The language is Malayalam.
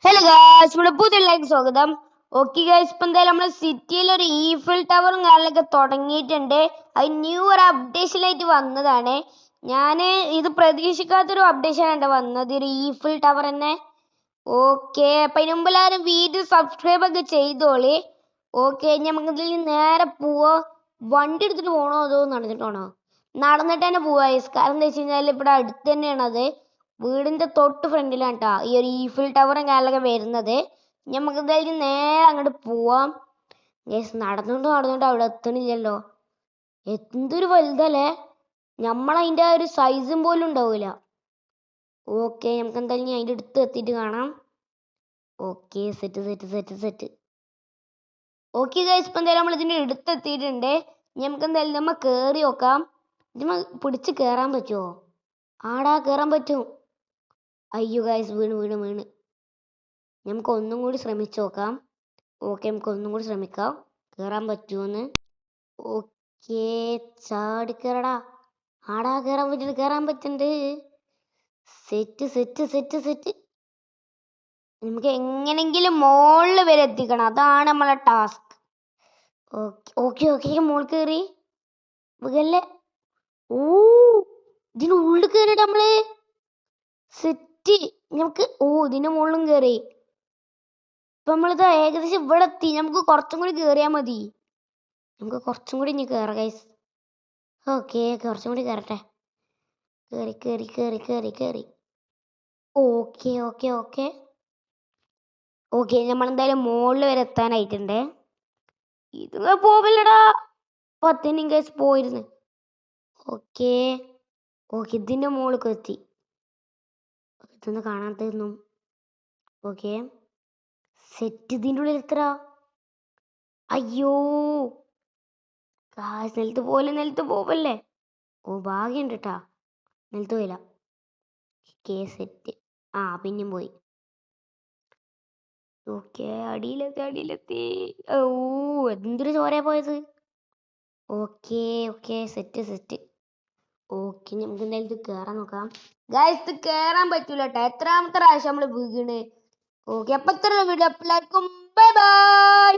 ഹലോ ഗായ്സ്, നമ്മുടെ പുതിയതിലേക്ക് സ്വാഗതം. ഓക്കെ ഗായ്സ്, ഇപ്പം എന്തായാലും നമ്മുടെ സിറ്റിയിൽ ഒരു ഈഫിൽ ടവറും കാര്യങ്ങളൊക്കെ തുടങ്ങിയിട്ടുണ്ട്. അത് ന്യൂ ഒരു അപ്ഡേഷനായിട്ട് വന്നതാണ്. ഞാൻ ഇത് പ്രതീക്ഷിക്കാത്തൊരു അപ്ഡേഷനാണ് വന്നത്, ഒരു ഈഫിൽ ടവർ തന്നെ. ഓക്കെ, അപ്പം അതിന് മുമ്പ് എല്ലാവരും വീഡിയോ സബ്സ്ക്രൈബ് ഒക്കെ ചെയ്തോളി. ഓക്കെ, നമുക്ക് ഇതിൽ നേരെ പോവോ? വണ്ടി എടുത്തിട്ട് പോകണോ അതോ നടന്നിട്ട് പോകണോ? നടന്നിട്ട് തന്നെ പോവാ ഗായ്സ്. കാരണം എന്താ വെച്ച് കഴിഞ്ഞാൽ ഇവിടെ അടുത്ത് തന്നെയാണത്. വീടിന്റെ തൊട്ട് ഫ്രണ്ടിലാണ് കേട്ടോ ഈ ഒരു ഈഫിൽ ടവറും കാര്യങ്ങളൊക്കെ വരുന്നത്. നമുക്ക് എന്തായാലും നേരെ അങ്ങോട്ട് പോവാം. ഗൈസ്, നടന്നുകൊണ്ട് അവിടെ എത്തണില്ലല്ലോ. എന്തൊരു വലുതല്ലേ, നമ്മളതിൻ്റെ ആ ഒരു സൈസും പോലും ഉണ്ടാവൂല. ഓക്കെ, നമുക്ക് എന്തായാലും അതിൻ്റെ അടുത്ത് എത്തിയിട്ട് കാണാം. Okay, set set set set. Okay guys, ഇപ്പം എന്തായാലും നമ്മൾ ഇതിൻ്റെ അടുത്ത് എത്തിയിട്ടുണ്ട്. നമുക്ക് എന്തായാലും നമ്മ കയറി നോക്കാം. ഇത് പിടിച്ച് കയറാൻ പറ്റുമോ? ആടാ, കയറാൻ പറ്റും. അയ്യോ ഗൈസ്, വീണ്. നമുക്ക് ഒന്നും കൂടി ശ്രമിച്ചു നോക്കാം. ഓക്കെ, നമുക്ക് ഒന്നും കൂടി ശ്രമിക്കാം, കയറാൻ പറ്റുമോന്ന്. ഓക്കെ, ചാടിക്കയറടാ. ആടാ, കയറാൻ പറ്റുന്നുണ്ട്. Set set set set. നമുക്ക് എങ്ങനെങ്കിലും മുകളിൽ വരെ എത്തിക്കണം, അതാണ് നമ്മളെ ടാസ്ക്. ഓക്കെ ഓക്കെ ഓക്കെ, മുകളിൽ കയറി മുകളിലെ. ഓ, ഇതിനുള്ളിൽ കയറിയിട്ട് നമ്മള് സെറ്റ്. നമുക്ക് ഇതിന്റെ മുകളിലും കയറി. ഇപ്പൊ നമ്മളിത് ഏകദേശം ഇവിടെ എത്തി. നമുക്ക് കുറച്ചും കൂടി കയറിയാൽ മതി. നമുക്ക് കുറച്ചും കൂടി ഇനി കയറാം ഗൈസ്. ഓക്കെ, കുറച്ചും കൂടി കയറട്ടെ. കയറി. ഓക്കെ ഓക്കെ ഓക്കെ ഓക്കെ, നമ്മളെന്തായാലും മുകളിൽ വരെ എത്താനായിട്ടുണ്ട്. ഇത് പോവില്ലടാ. 10 ഗൈസ് പോയിരുന്നു. ഓക്കെ ഓക്കെ, ഇതിന്റെ മുകളിൽ എത്തി. ഇതൊന്നും കാണാത്തതൊന്നും. Okay, set. ഇതിൻ്റെ ഉള്ളിൽ എത്ര? അയ്യോ ഗായ്സ്, നിലത്ത് പോവല്ലേ. ഓ, ഭാഗ്യമുണ്ട് കേട്ടാ, നിലത്ത് പോയില്ല. Okay, set. പിന്നെയും പോയി. ഓക്കെ, അടിയിലെത്തി. ഓ, എന്തൊരു ചോരയാ പോയത്. Okay okay, set. ഓക്കെ, നമുക്ക് എന്തായാലും ഇത് കയറാൻ നോക്കാം. ഗായ്സ്, ഇത് കയറാൻ പറ്റൂല കേട്ടോ. എത്രാമത്തെ പ്രാവശ്യം നമ്മള് വീണ്. ഓക്കെ, അപ്പൊ ഇത്ര വീഡിയോ. എല്ലാവർക്കും ബൈ ബൈ.